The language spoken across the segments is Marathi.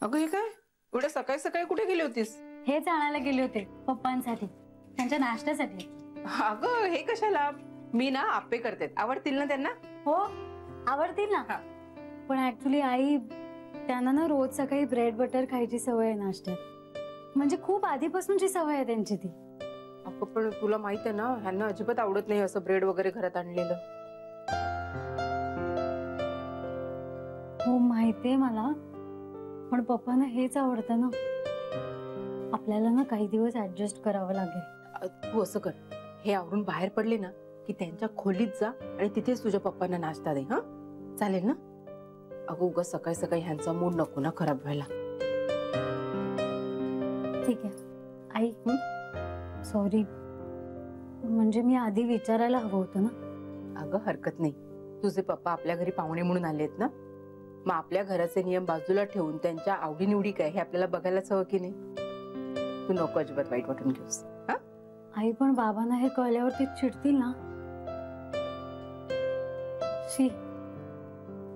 अगं हे काय एवढ्या सकाळी सकाळी कुठे गेली होतीस? हेच आणायला गेले होते पप्पांसाठी, त्यांच्या नाश्त्यासाठी. अगं हे कशाला? मी ना आप्पे करते, आवडतील ना त्यांना? हो आवडतील ना. पण ऍक्च्युली आई त्यांना ना रोज सकाळी ब्रेड बटर खायची सवय आहे नाश्त्यात, म्हणजे खूप आधीपासूनची सवय आहे त्यांची ती. अगं पण तुला माहित आहे ना, ह्यांना अजिबात आवडत नाही असं ब्रेड वगैरे घरात आणलेलं. हो माहितीये मला, पण पप्पांना हेच आवडतं ना. आपल्याला ना काही दिवस ऍडजस्ट करावं लागेल. तू असं कर, हे आवरून बाहेर पडले ना की त्यांच्या खोलीत जा आणि तिथेच तुझ्या पप्पांना नाश्ता दे. हा चालेल ना? अगं उगाच सकाळी सकाळी ह्यांचा मूड नको ना खराब व्हायला. ठीक आहे आई. सॉरी, म्हणजे मी आधी विचारायला हवं होतं ना. अगं हरकत नाही, तुझे पप्पा आपल्या घरी पाहुणे म्हणून आलेत ना, मग आपल्या घराचे नियम बाजूला ठेवून त्यांच्या आवडीनिवडी काय हे आपल्याला बघायलाच हवं की नाही. तू नको अजिबात वाईट वाटून घेऊस. हा आई पण बाबांना हे कळल्यावर ते चिडतील ना. शी,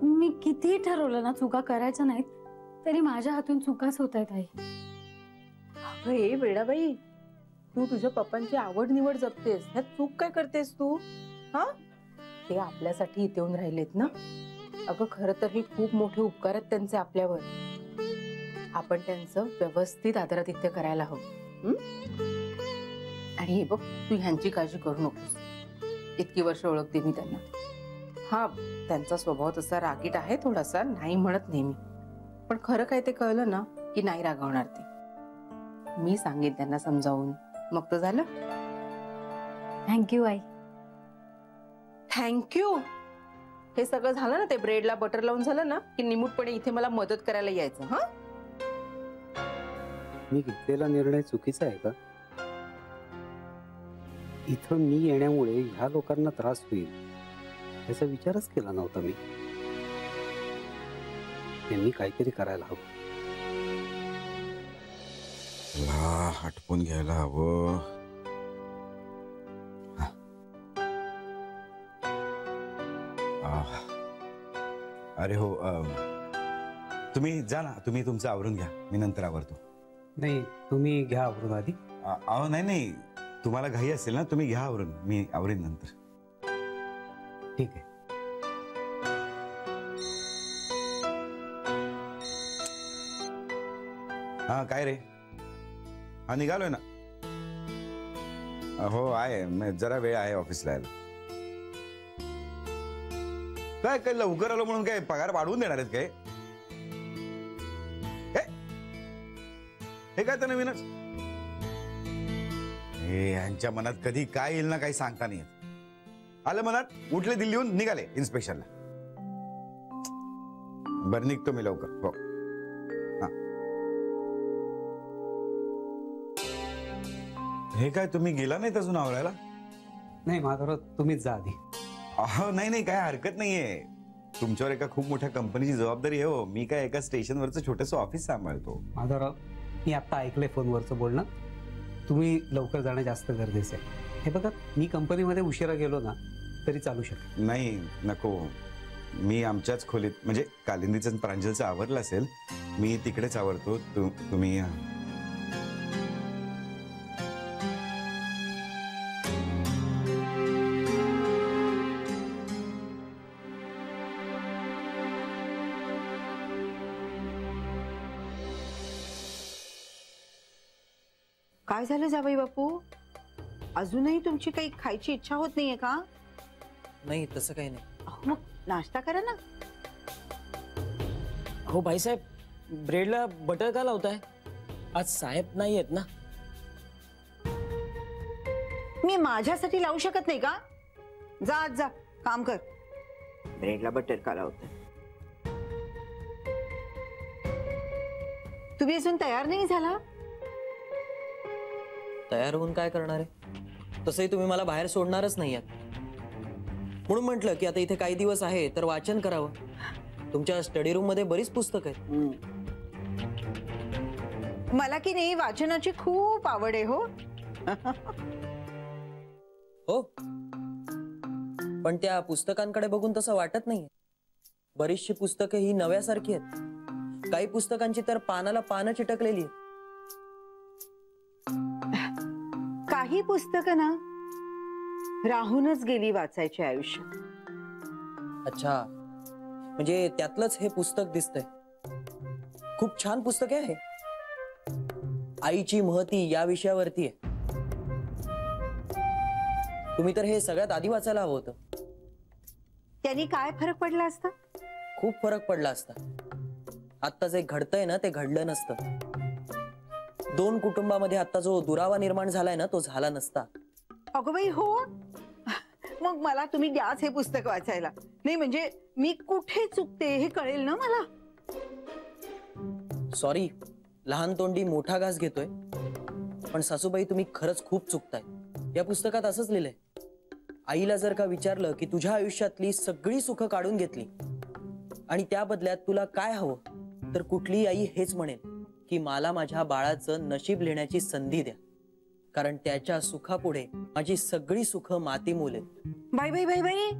मी किती ठरवलं ना चुका करायच्या नाहीत, तरी माझ्या हातून चुकाच होत आहेत आई. अगं ए वेडाबाई, तू तुझ्या पप्पांची आवड निवड जपतेस, ह्यात चूक काय करतेस तू? हा ते आपल्यासाठी इथे येऊन राहिलेत ना. अगं खरं तर हे खूप मोठे उपकार आहेत त्यांचे आपल्यावर. आपण त्यांचं व्यवस्थित आदरातिथ्य करायला हवं. आणि हे बघ, तू ह्यांची काळजी करू नकोस. इतकी वर्ष ओळखते मी त्यांना. हा त्यांचा स्वभाव तसा रागीट आहे थोडासा, नाही म्हणत नेहमी, पण खरं काय ते कळलं ना की नाही रागवणार ते. मी सांगेन त्यांना समजावून, मग तर झालं. थँक्यू आई. थँक्यू. हे सगळं झालं ना, ते ब्रेडला बटर लावून झालं ना की निमूटपणे इथे मला मदत करायला यायचं. हा मी घेतलेला निर्णय चुकीचा आहे का? इथं मी येण्यामुळे ह्या लोकांना त्रास होईल याचा विचारच केला नव्हता मी. त्यांनी काहीतरी करायला हवं. मला हटपून घ्यायला हवं. अरे हो, तुम्ही जा ना, तुम्ही तुमचं आवरून घ्या, मी नंतर आवरतो. नाही, तुम्ही घ्या आवरून आधी. अहो नाही नाही, तुम्हाला घाई असेल ना, तुम्ही घ्या आवरून, मी आवरेन नंतर. ठीक आहे. हा काय रे? हा निघालोय ना. हो आहे, जरा वेळ आहे ऑफिसला यायला. काय काय लवकर आलो म्हणून काय पगार वाढवून देणार आहेत काय? हे काय तर नवीनच. हे यांच्या मनात कधी काय येईल ना काही सांगता नाही येत. आलं मनात, उठले दिल्लीहून निघाले इन्स्पेक्शनला. बरं निघतो मी लवकर. हो हे काय तुम्ही गेला नाहीत अजून आवरायला? नाही माधवराव, तुम्हीच जा आधी. अहो नाही नाही, काय हरकत नाहीये. तुमच्यावर एका खूप मोठ्या कंपनीची जबाबदारी आहे हो. मी काय एका स्टेशनवरचं छोटंसं ऑफिस सांभाळतो. माधवराव, मी आता ऐकलंय फोनवरचं बोलणं. तुम्ही लवकर जाणं जास्त गरजेचं आहे. हे बघा, मी कंपनीमध्ये उशिरा गेलो ना तरी चालू शकेल. नाही नको, मी आमच्याच खोलीत, म्हणजे कालिंदीचं प्रांजलचं आवरलं असेल, मी तिकडेच आवरतो. तुम्ही काय झालं जावई बापू? अजूनही तुमची काही खायची इच्छा होत नाहीये का? नाही तसं काही नाही. मग नाश्ता करा ना. हो भाईसाहेब, ब्रेडला बटर का लावताय? आज साहेब नाही आहेत ना. मी माझ्यासाठी लावू शकत नाही का? जा आज जा, काम कर. ब्रेडला बटर का लावताय? तुम्ही अजून तयार नाही झाला? तयार होऊन काय करणार आहे? तसंही तुम्ही मला बाहेर सोडणारच नाही आहात, म्हणून म्हटलं की आता इथे काही दिवस आहे तर वाचन करावं. तुमच्या स्टडी रूम मध्ये बरीच पुस्तकं आहेत. मला की नाही वाचनाची खूप आवड आहे हो. हो, पण त्या पुस्तकांकडे बघून तसं वाटत नाहीये. बरीचशी पुस्तकं ही नव्यासारखी आहेत. काही पुस्तकांची तर पानाला पानं चिटकलेली आहेत. काही पुस्तकं ना राहूनच गेली वाचायचे आयुष्य. अच्छा, म्हणजे त्यातलंच हे पुस्तक दिसतंय. खूप छान पुस्तक आहे. आईची महती या विषयावरती आहे. तुम्ही तर हे सगळ्यात आधी वाचायला हवं होतं. त्यांनी काय फरक पडला असता? खूप फरक पडला असता. आत्ता जे घडतंय ना ते घडलं नसतं. 2 कुटुंबामध्ये आता जो दुरावा निर्माण झालाय ना तो झाला नसता. अगं बाई हो, मग मला तुम्ही द्याच हे पुस्तक वाचायला. नाही म्हणजे मी कुठे चुकते हे कळेल ना मला. सॉरी, लहान तोंडी मोठा घास घेतोय. पण सासूबाई तुम्ही खरंच खूप चुकताय. या पुस्तकात असंच लिहिलंय, आईला जर का विचारलं की तुझ्या आयुष्यातली सगळी सुख काढून घेतली आणि त्या बदल्यात तुला काय हवं, तर कुठली आई हेच म्हणेल की मला माझ्या बाळाचं नशीब लिहिण्याची संधी द्या, कारण त्याच्या सुखापुढे माझी सगळी सुख मातीमोल आहेत. बाई बाई बाई बाई,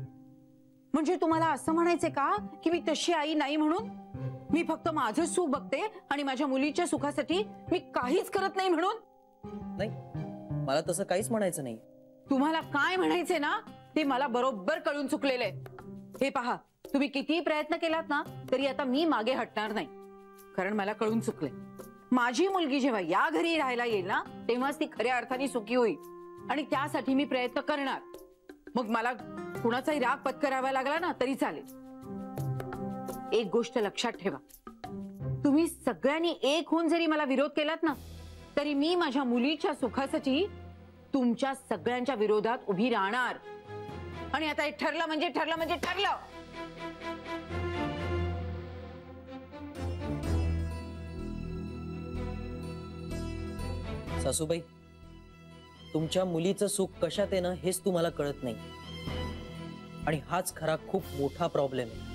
म्हणजे तुम्हाला असं म्हणायचंय का की मी तशी आई नाही म्हणून? मी फक्त माझं सुख बघते आणि माझ्या मुलीच्या सुखासाठी मी काहीच करत नाही म्हणून? नाही, मला तसं काहीच म्हणायचं नाही. तुम्हाला काय म्हणायचंय ना ते मला बरोबर कळून चुकलेलं आहे. हे पहा, तुम्ही किती प्रयत्न केलात ना तरी आता मी मागे हटणार नाही, कारण मला कळून चुकले. माझी मुलगी जेव्हा या घरी राहायला येईल ना तेव्हाच ती खऱ्या अर्थाने सुखी होईल आणि त्यासाठी मी प्रयत्न करणार. मग मला कुणाचाही राग पत्करावा लागला ना तरी चालेल. एक गोष्ट लक्षात ठेवा, तुम्ही सगळ्यांनी एक होऊन जरी मला विरोध केलात ना तरी मी माझ्या मुलीच्या सुखासाठी तुमच्या सगळ्यांच्या विरोधात उभी राहणार. आणि आता हे ठरलं म्हणजे ठरलं म्हणजे ठरलं. सासूबाई, तुमच्या मुलीचं सुख कशात आहे ना हेच तुम्हाला कळत नाही. आणि हाच खरा खूप मोठा प्रॉब्लेम आहे.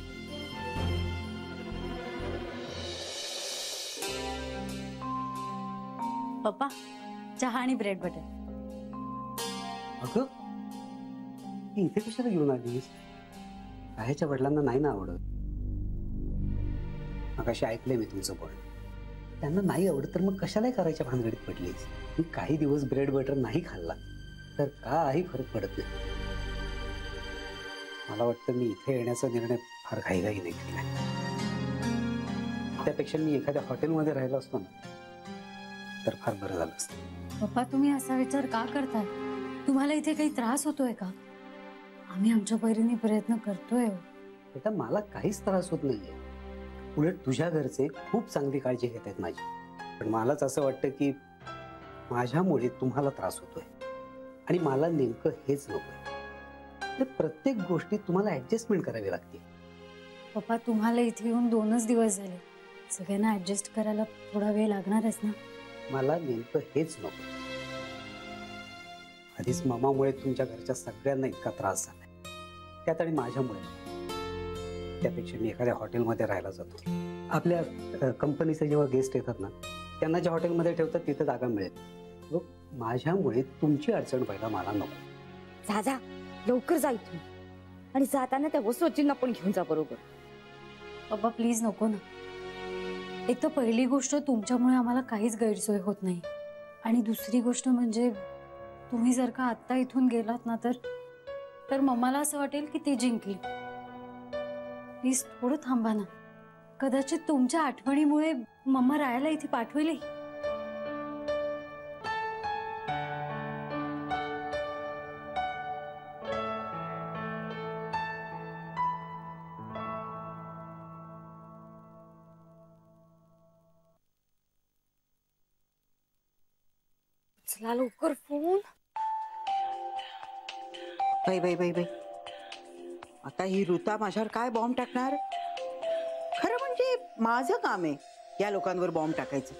पप्पा, चहा आणि ब्रेड बटर. अगं, ती इथे कशाला घेऊन आलीस? राहायच्या वडिलांना नाही ना आवडत. मगाशी ऐकलंय मी तुमचं बोलणं. त्यांना नाही आवडत तर मग कशालाही करायच्या भानगडीत पडलीस? मी काही दिवस ब्रेड बटर नाही खाल्ला तर काही फरक पडत नाही. मला वाटतं मी इथे येण्याचा निर्णय फार घाईघाई नाही केला. त्यापेक्षा मी एखाद्या हॉटेलमध्ये राहिलो असतो ना तर फार बरं झालं असतं. पप्पा, तुम्ही असा विचार का करताय? तुम्हाला इथे काही त्रास होतोय का? आम्ही आमच्या परीने प्रयत्न करतोय. बेटा, मला काहीच त्रास होत नाहीये. उलट तुझ्या घरचे खूप चांगली काळजी घेत आहेत माझी. पण मलाच असं वाटतं की माझ्यामुळे तुम्हाला त्रास होतोय आणि मला नेमकं हेच नकोय. प्रत्येक गोष्टीत तुम्हाला ऍडजस्टमेंट करावी लागते. पप्पा, तुम्हाला इथे येऊन 2च दिवस झाले. सगळ्यांना ऍडजस्ट करायला थोडा वेळ लागणारच ना. मला नेमकं हेच नको. आधीच मामामुळे तुमच्या घरच्या सगळ्यांना इतका त्रास झालाय, त्यात आणि माझ्यामुळे. त्यापेक्षा मी एखाद्या हॉटेलमध्ये राहायला जातो. आपल्या कंपनीचे जेव्हा गेस्ट येतात ना त्यांना ज्या हॉटेलमध्ये ठेवतात तिथे जागा मिळेल. माझ्यामुळे तुमची अडचण व्हायला मला नको. जा लवकर जा इथून आणि जाताना त्या वस्तूंना पण घेऊन जा बरोबर. पप्पा प्लीज नको ना. एक तर पहिली गोष्ट, तुमच्यामुळे आम्हाला काहीच गैरसोय होत नाही. आणि दुसरी गोष्ट म्हणजे तुम्ही जर का आत्ता इथून गेलात ना तर मम्माला असं वाटेल की ती जिंकली. प्लीज थोडं थांबा ना. कदाचित तुमच्या आठवणीमुळे मम्मा राहायला इथे पाठवेल. चला लवकर फोन. बाई बाई बाई बाई, आता ही ऋता माझ्यावर काय बॉम्ब टाकणार? खरं म्हणजे माझं काम आहे या लोकांवर बॉम्ब टाकायचं,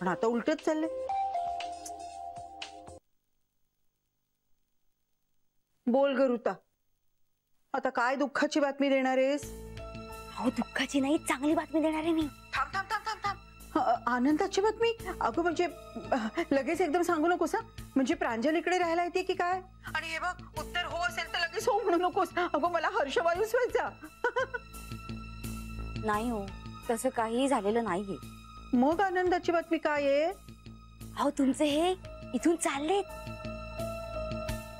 पण आता उलटच चाललंय. बोल ग ऋता, आता काय दुःखाची बातमी देणार आहेस? अहो दुःखाची नाही, चांगली बातमी देणार आहे मी. थांब थांब थांब थांब थांब. आनंदाची बातमी? अगं म्हणजे लगेच एकदम सांगू नकोस. म्हणजे प्रांजलीकडे राहायला येते की काय? आणि हे बघ, उत्तर हो असेल तर लगेच हो म्हणू नकोस. अगं मला हर्षवायूच व्हायचा. नाही हो, तसं काहीही झालेलं नाहीये. मग आनंदाची बातमी काय आहे? अहो तुमचे हे इथून चाललेत.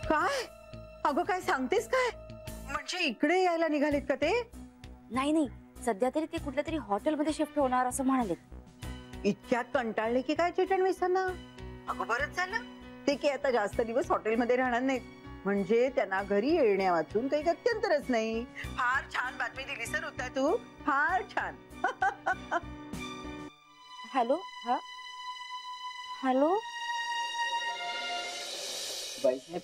काय? अगं काय सांगतेस काय? म्हणजे इकडे यायला निघालेत का ते? नाही, सध्या तरी ते कुठल्या तरी हॉटेलमध्ये शिफ्ट होणार असं म्हणाले. इतक्यात कंटाळले की काय चिटणवीसांना? अगं बरंच झालं ते की आता जास्त दिवस हॉटेलमध्ये राहणार नाहीत. म्हणजे त्यांना घरी येण्या वाचून काही गत्यंतरच नाही. फार छान बातमी दिली सर होता तू, फार छान. हॅलो, हा हॅलो. बाईसाहेब,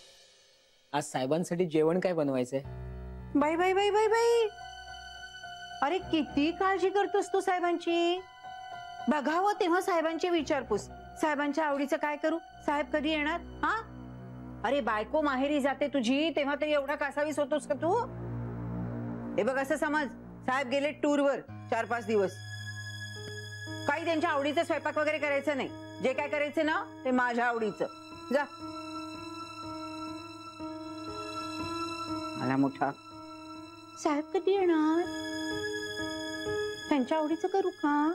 आज साहेबांसाठी जेवण काय बनवायचंय? बाई बाई बाई बाई बाई, अरे किती काळजी करतोस तू साहेबांची. बघावं तेव्हा साहेबांची विचारपूस. साहेबांच्या आवडीचं काय करू, साहेब कधी येणार? हा, अरे बायको माहेरी जाते तुझी तेव्हा ते एवढा कासावीस होतोस का तू? हे बघ असं समज, साहेब गेले टूरवर 4-5 दिवस. काही त्यांच्या आवडीचं स्वयंपाक वगैरे करायचं नाही. जे काय करायचं ना ते माझ्या आवडीचं. जा. आला मोठा. साहेब कधी येणार? त्यांच्या आवडीचं करू का?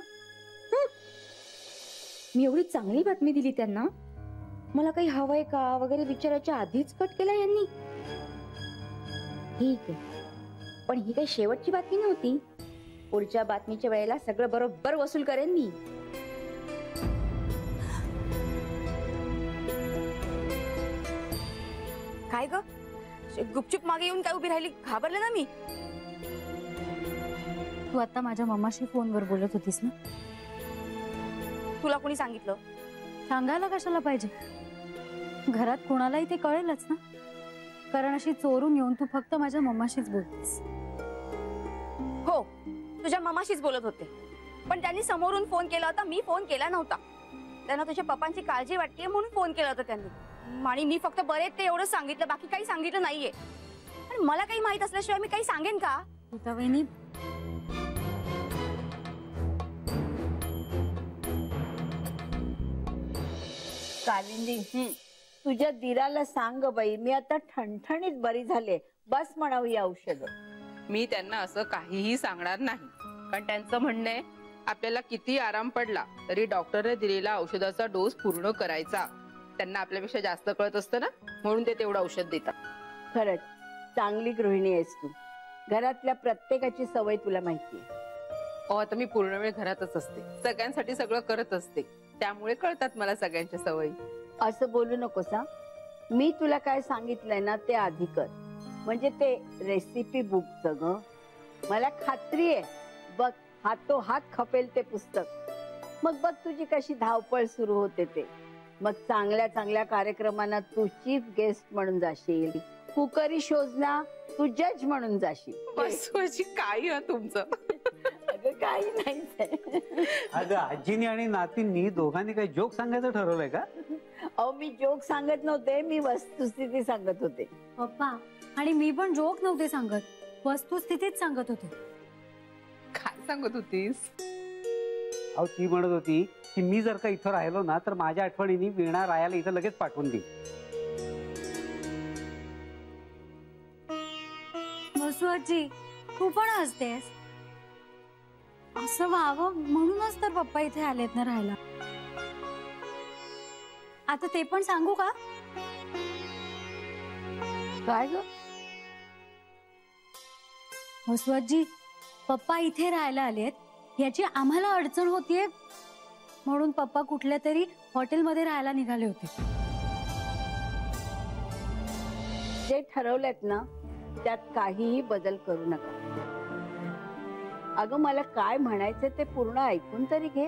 मी एवढी चांगली बातमी दिली त्यांना, मला काही हवंय का वगैरे विचारायच्या आधीच कट केला यांनी. ठीक आहे, पण ही काही शेवटची बातमी नव्हती. पुढच्या बातमीच्या वेळेला सगळं बरोबर वसूल करेन मी. काय ग, गुपचूप मागे येऊन काय उभी राहिली? घाबरले ना मी. तू आता माझ्या मम्माशी फोनवर बोलत होतीस ना? तुला कोणी सांगितलं? सांगायला कशाला पाहिजे? घरात कोणालाही ते कळेलच ना, कारण अशी चोरून येऊन तू फक्त माझ्या मम्माशीच बोलतेस. हो, तुझ्या मामाशीच बोलत होते, पण त्यांनी समोरून फोन केला होता, मी फोन केला नव्हता. त्यांना तुझ्या पप्पांची काळजी वाटते म्हणून फोन केला होता त्यांनी. आणि मी फक्त बरे ते एवढं सांगितलं, बाकी काही सांगितलं नाहीये. आणि मला काही माहित असल्याशिवाय मी काही सांगेन का? वहिनी, कालिंदी, तुझ्या दिराला सांग बाई, मी आता ठणठणीत बरी झाले, बस म्हणावी औषध. मी त्यांना असं काहीही सांगणार नाही, कारण त्यांचं म्हणणं आहे आपल्याला किती आराम पडला तरी डॉक्टरने दिलेला औषधाचा डोस पूर्ण करायचा. त्यांना आपल्यापेक्षा जास्त कळत असतं ना, म्हणून ते तेवढं औषध देतात. खरंच चांगली गृहिणी आहेस तू. घरातल्या प्रत्येकाची सवय तुला माहितीये. आता मी पूर्ण वेळ घरातच असते, सगळ्यांसाठी सगळं करत असते, त्यामुळे कळतात मला सगळ्यांच्या सवयी. असं बोलू नकोस हा. मी तुला काय सांगितलंय ना ते आधी कर, म्हणजे ते रेसिपी बुकचं ग. मला खात्री आहे बघ, हातोहात खपेल ते पुस्तक. मग बघ तुझी कशी धावपळ सुरू होते ते. मग चांगल्या चांगल्या कार्यक्रमांना तू चीफ गेस्ट म्हणून जाशील, कुकरी शोजना तू जज म्हणून जाशील. बसवायची काही आहे तुमचं? अगं काही नाही. अगं आजीनी आणि नातींनी दोघांनी काही जोक सांगायचं ठरवलंय का? अहो मी जोक सांगत नव्हते, मी वस्तुस्थिती सांगत होते. पप्पा, आणि मी पण जोक नव्हते सांगत, वस्तुस्थितीच सांगत होते. काय सांगत होतीस? अहो ती म्हणत होती की मी जर का इथं राहिलो ना तर माझ्या आठवणीने वीणा रायाला इथं लगेच पाठवून देईल. वसू आजी, तू पण हसतेस. असं व्हावं म्हणूनच तर पप्पा इथे आलेत ना राहायला. आता ते पण सांगू का? काय ग? वसू आजी, पप्पा इथे राहायला आलेत याची आम्हाला अडचण होतीये, म्हणून पप्पा कुठल्या तरी हॉटेलमध्ये राहायला निघाले होते. जे ठरवलेत ना त्यात काहीही बदल करू नका. अगं मला काय म्हणायचं ते पूर्ण ऐकून तरी घे.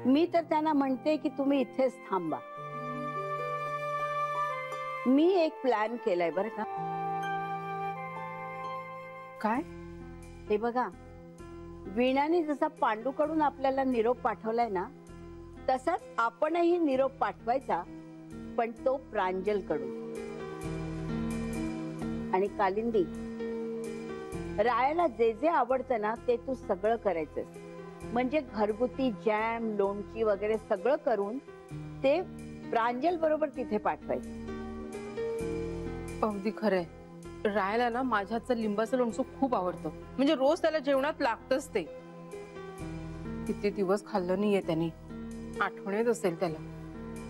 मी तर त्यांना म्हणते की तुम्ही इथेच थांबा. मी एक प्लॅन केलाय बरं का. काय? हे बघा, वीणाने जसा पांडूकडून आपल्याला निरोप पाठवलाय ना, तसाच आपणही निरोप पाठवायचा, पण तो प्रांजल कडून. आणि कालिंदी, रायाला जे जे आवडतं ना ते तू सगळं करायचंस. म्हणजे घरगुती जॅम, लोणची वगैरे सगळं करून ते प्रांजल बरोबर तिथे पाठवायचं. अगदी खरंय. राहायला ना माझ्या हातचं लिंबाचं लोणचं खूप आवडतं. म्हणजे रोज त्याला जेवणात लागतच ते. किती दिवस खाल्लं नाहीये त्याने, आठवण येत असेल त्याला.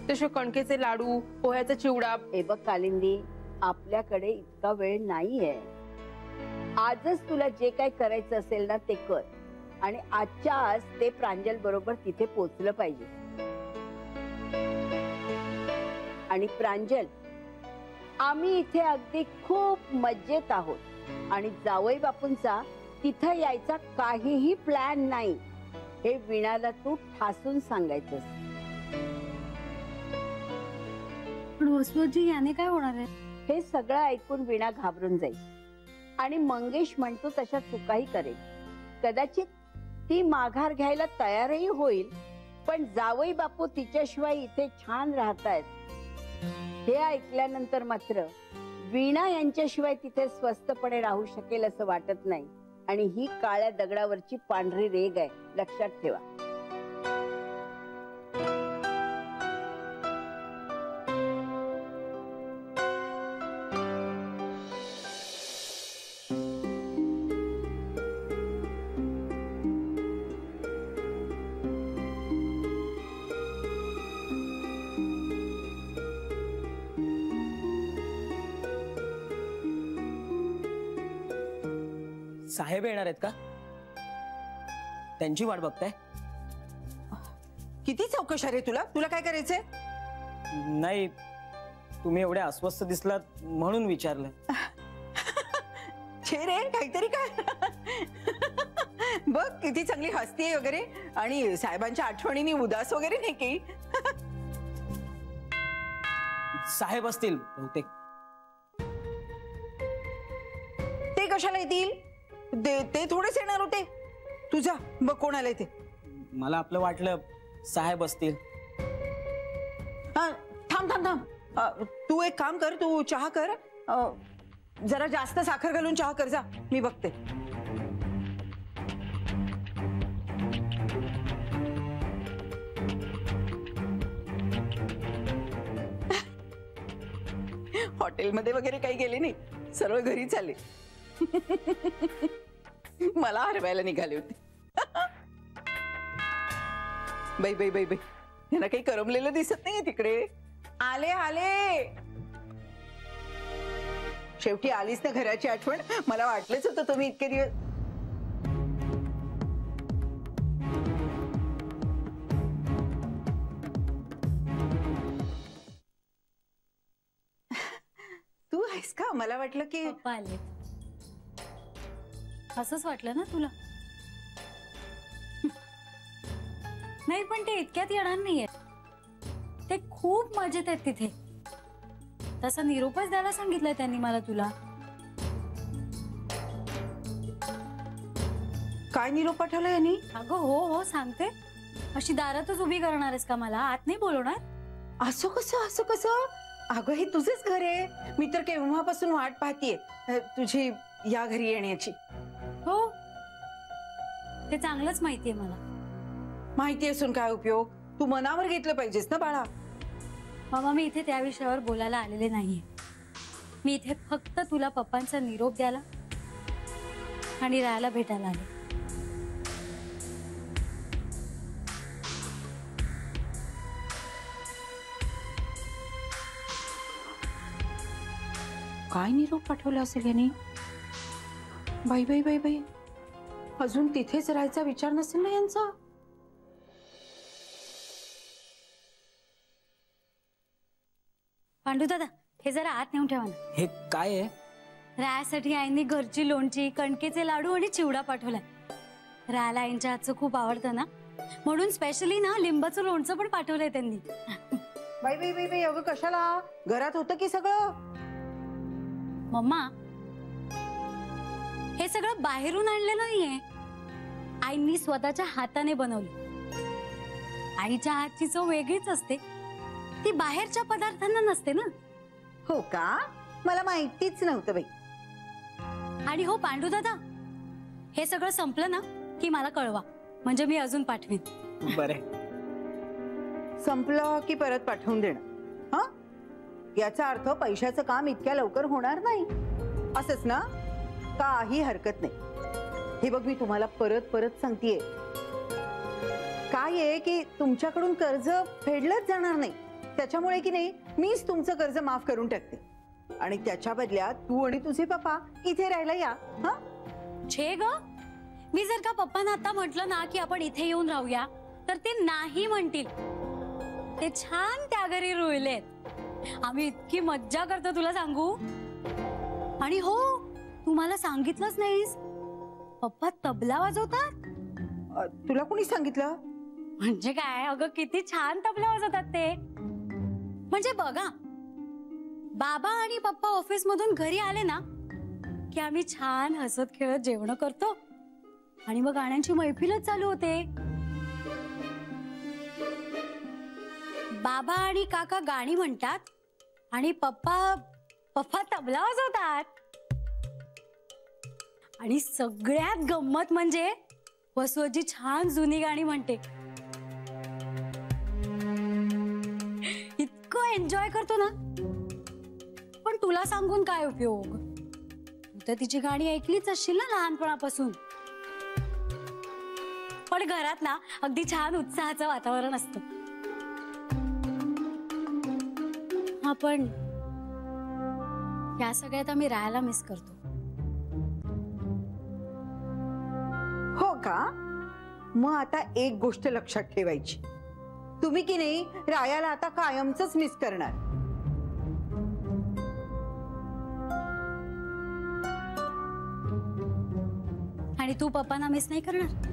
तसे कणकेचे लाडू, पोह्याचा चिवडा. हे बघ कालिंदी, आपल्याकडे इतका वेळ नाहीये. आजच तुला जे काय करायचं असेल ना ते कर, आणि आजच्या आज ते प्रांजल बरोबर तिथे पोचलं पाहिजे. आणि प्रांजल, आम्ही इथे अगदी खूप मजेत आहोत, आणि जावई बापूंचा तिथं यायचा काहीही प्लॅन नाही, हे वीणाला तू ठासून सांगायचं. पण वसुजी, याने काय होणार आहे? हे सगळं ऐकून वीणा घाबरून जाईल, आणि मंगेश म्हणतो तशा चुकाही करेल. कदाचित ती माघार घ्यायला तयारही होईल, पण जावई बापू तिच्याशिवाय इथे छान राहतायत हे ऐकल्यानंतर मात्र वीणा यांच्याशिवाय तिथे स्वस्तपणे राहू शकेल असं वाटत नाही. आणि ही काळ्या दगडावरची पांढरी रेग आहे, लक्षात ठेवा. साहेब येणार आहेत का? त्यांची वाट बघताय? किती चौकशा रे तुला? तुला काय करायचंय? नाही, तुम्ही एवढे अस्वस्थ दिसलात म्हणून विचारलं. छे रे, काहीतरी काय. बघ किती चांगली हसतीये वगैरे, आणि साहेबांच्या आठवणीने उदास वगैरे नाही की. साहेब असतील बहुतेक. ते कशाला येतील? ते थोडेच येणार होते. तुझा बघ कोण आलंय ते. मला आपलं वाटलं साहेब असतील. थांब थांब थांब, तू एक काम कर, तू चहा कर. जरा जास्त साखर घालून चहा कर जा, मी बघते. हॉटेलमध्ये वगैरे काही गेले नाही, सर्व घरीच आले. मला हरवायला निघाले होते. बाई बाई बाई बाई, यांना काही करमलेलं दिसत नाहीये तिकडे. आले आले, शेवटी आलीच ना घराची आठवण. मला वाटलंच होतं तुम्ही इतके दिवस. तू आहेस का? मला वाटलं की पप्पा आले. असंच वाटलं ना तुला? नाही, पण ते इतक्यात येणार नाहीये. ते खूप मजेत आहेत तिथे. तसा निरोपच द्यायला सांगितलंय त्यांनी मला तुला. काय निरोप पाठवला यांनी? अगं हो हो सांगते. अशी दारातच उभी करणार आहेस का मला? आत नाही बोलवणार? असं कसं, असं कसं? अगं हे तुझेच घर आहे. मी तर केव्हापासून वाट पाहतीये तुझी या घरी येण्याची. हो, ते चांगलंच माहितीये मला. माहिती असून काय उपयोग? तू मनावर घेतलं पाहिजेस ना बाळा. मामा, मी इथे त्या विषयावर बोलायला आलेले नाहीये. मी इथे फक्त तुला पप्पांचा निरोप द्यायला आणि राहायला भेटायला आले. काय निरोप पाठवला असेल याने? बाई बाई बाई बाई, अजून तिथेच राहायचा विचार नसेल ना यांचा? पांडू दादा, हे जरा आत नेऊन ठेवा ना. हे काय आहे? रायासाठी आईने घरची लोणची, कणकेचे लाडू आणि चिवडा पाठवलाय. रायाला आईंच्या हातचं खूप आवडतं ना, म्हणून स्पेशली ना लिंबाचं लोणचं पण पाठवलंय त्यांनी. बाई बाई बाई बाई, अगं कशाला? घरात होतं की सगळं? मम्मा, हे सगळं बाहेरून आणलेलं नाहीये. आईंनी स्वतःच्या हाताने बनवलं. आईच्या हातची चव वेगळीच असते, ती बाहेरच्या पदार्थांना नसते ना. हो का? मला माहितीच नव्हतं बाई. आणि हो पांडू दादा, हे सगळं संपलं ना की मला कळवा, म्हणजे मी अजून पाठवीन. बरे, संपलं की परत पाठवून देणं. हा, याचा अर्थ पैशाचं काम इतक्या लवकर होणार नाही. असंच ना? काही हरकत नाही. हे बघ, मी तुम्हाला परत परत सांगतेय, काय आहे की तुमच्याकडून कर्ज फेडलंच जाणार नाही. त्याच्यामुळे की नाही, मीच तुमचं कर्ज माफ करून टाकते आणि त्याच्या बदल्यात तू आणि तुझे पप्पा इथे राहायला या. हा, छे ग, मी जर का पप्पांना आता म्हटलं ना की आपण इथे येऊन राहूया, तर ते नाही म्हणतील. ते छान त्या घरी रुळलेत. आम्ही इतकी मज्जा करतो तुला सांगू. आणि हो, तू मला सांगितलंच नाहीस, पप्पा तबला वाजवतात. तुला कोणी सांगितलं? म्हणजे काय अगं, किती छान तबला वाजवतात ते. म्हणजे बघा, बाबा आणि पप्पा ऑफिस मधून घरी आले ना की आम्ही छान हसत खेळत जेवण करतो आणि मग गाण्यांची मैफिलच चालू होते. बाबा आणि काका गाणी म्हणतात आणि पप्पा तबला वाजवतात. आणि सगळ्यात गंमत म्हणजे वसुजी छान जुनी गाणी म्हणते. इतकं एन्जॉय करतो ना. पण तुला सांगून काय उपयोग, तू तर तिची गाणी ऐकलीच असशील ना लहानपणापासून. पण घरात ना अगदी छान उत्साहाचं वातावरण असतं. हा, पण या सगळ्यात आम्ही राहायला मिस करतो. हो का? मग आता एक गोष्ट लक्षात ठेवायची, तुम्ही की नाही रायाला आता कायमच मिस करणार. आणि तू पप्पांना मिस नाही करणार?